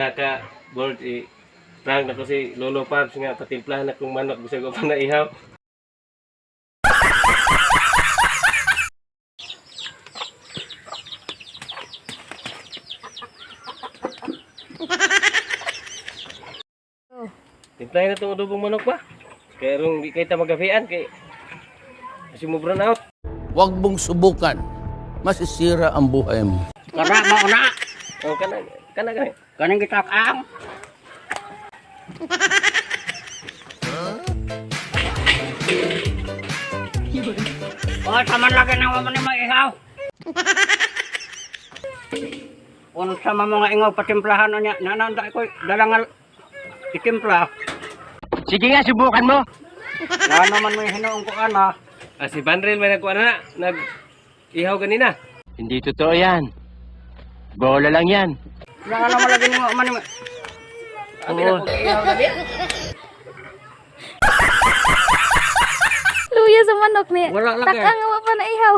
Naka-board prank na ko si Lolo Pabs nga patimplahan na kong manok bisag ko pa na ihaw. Timplahin na itong adobong manok ba? Kaya rong di kayo magafian kay kasi mo brown out. Huwag mong subukan. Masisira ang buhay mo. Kana mo na. Oh, kana gani. Kaning gitak-ang. Oh, saman lagi na mo ni maihaw. Unsa man mga ingaw patimplahan niya, nananda ko dalangal itimpla. Sige nga, subukan mo. Na naman may hinuong ko ana. Ah, si Bandrel may nagkuha na nag-ihaw ganina. Hindi totoo yan. Bola lang yan. Nga naman lagi mo man ni. Oo. Luya sa manok ni. Wala lagi. Takang nga pa na ihaw.